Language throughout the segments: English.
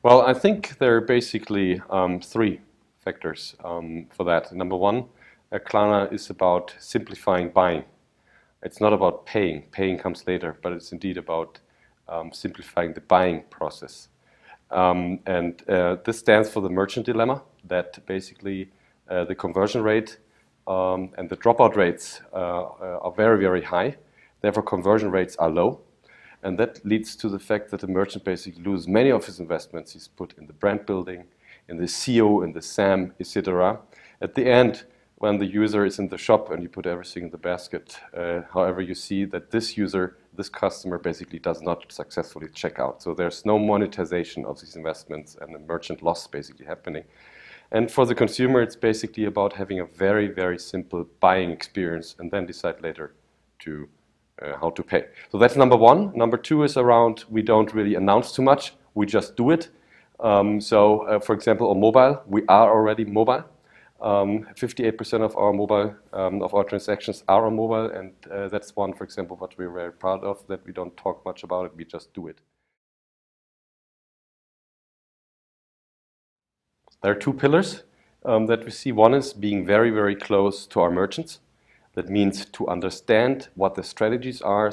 Well, I think there are basically three factors for that. Number one, Klarna is about simplifying buying. It's not about paying. Paying comes later, but it's indeed about simplifying the buying process. This stands for the merchant dilemma, that basically the conversion rate and the dropout rates are very, very high. Therefore, conversion rates are low. And that leads to the fact that the merchant basically loses many of his investments he's put in the brand building, in the SEO, in the SAM, etc. At the end, when the user is in the shop and you put everything in the basket, however, you see that this user, this customer basically does not successfully check out. So there's no monetization of these investments and the merchant loss basically happening. And for the consumer, it's basically about having a very, very simple buying experience and then decide later to how to pay. So that's number one. Number two is around we don't really announce too much, we just do it. For example, on mobile, we are already mobile. 58% of our mobile, of our transactions are on mobile, and that's one, for example, what we're very proud of, that we don't talk much about it, we just do it. There are two pillars that we see. One is being very, very close to our merchants. That means to understand what the strategies are,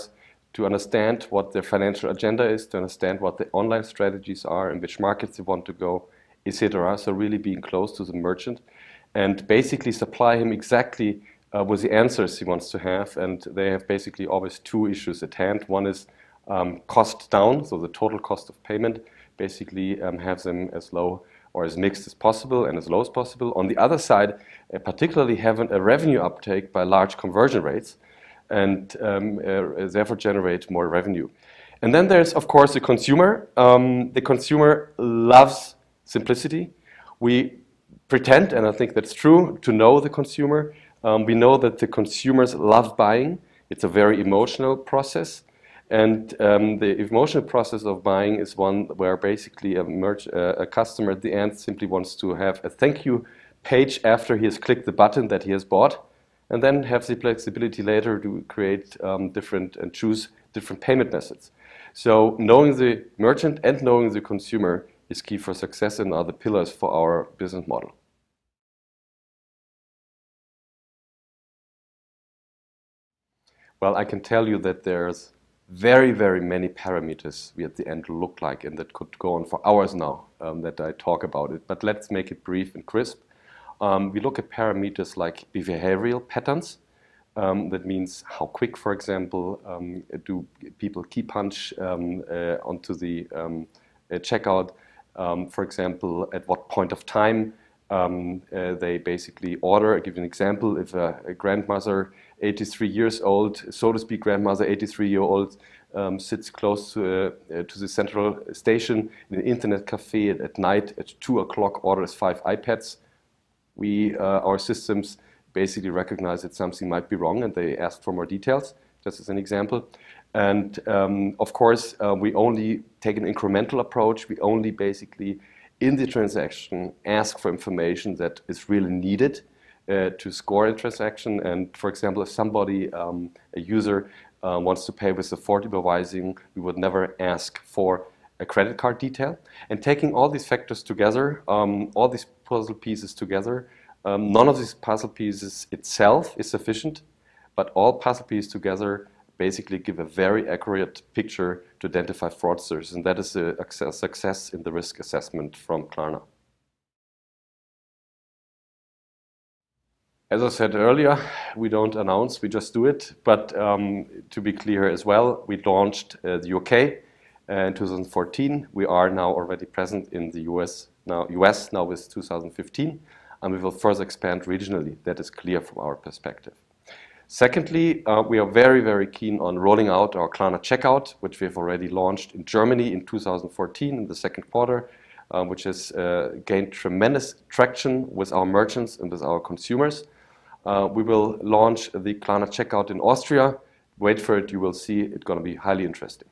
to understand what their financial agenda is, to understand what the online strategies are, in which markets they want to go, etc. So really being close to the merchant and basically supply him exactly with the answers he wants to have. And they have basically always two issues at hand. One is cost down, so the total cost of payment, basically have them as low or as mixed as possible and as low as possible. On the other side, particularly having a revenue uptake by large conversion rates and therefore generate more revenue. And then there's, of course, the consumer. The consumer loves simplicity. We pretend, and I think that's true, to know the consumer. We know that the consumers love buying. It's a very emotional process. And the emotional process of buying is one where basically a customer at the end simply wants to have a thank you page after he has clicked the button that he has bought, and then have the flexibility later to create different and choose different payment methods. So knowing the merchant and knowing the consumer is key for success and are the pillars for our business model. Well, I can tell you that there's very, very many parameters we at the end look like, and that could go on for hours now that I talk about it. But let's make it brief and crisp. We look at parameters like behavioral patterns. That means how quick, for example, do people key punch onto the checkout. For example, at what point of time they basically order. I'll give you an example. If a grandmother, 83 years old, so to speak, grandmother, 83-year-old, sits close to the central station in an internet cafe at night at 2 o'clock, orders 5 iPads. Our systems basically recognize that something might be wrong and they ask for more details, just as an example. And of course, we only take an incremental approach. We only basically in the transaction ask for information that is really needed to score a transaction. And for example, if somebody, a user, wants to pay with affordable devising, we would never ask for a credit card detail. And taking all these factors together, all these puzzle pieces together, none of these puzzle pieces itself is sufficient, but all puzzle pieces together basically give a very accurate picture to identify fraudsters, and that is a success in the risk assessment from Klarna. As I said earlier, we don't announce, we just do it. But to be clear as well, we launched the UK in 2014. We are now already present in the US now with 2015, and we will further expand regionally. That is clear from our perspective. Secondly, we are very, very keen on rolling out our Klarna checkout, which we have already launched in Germany in 2014 in the second quarter, which has gained tremendous traction with our merchants and with our consumers. We will launch the Klarna checkout in Austria. Wait for it, you will see it's going to be highly interesting.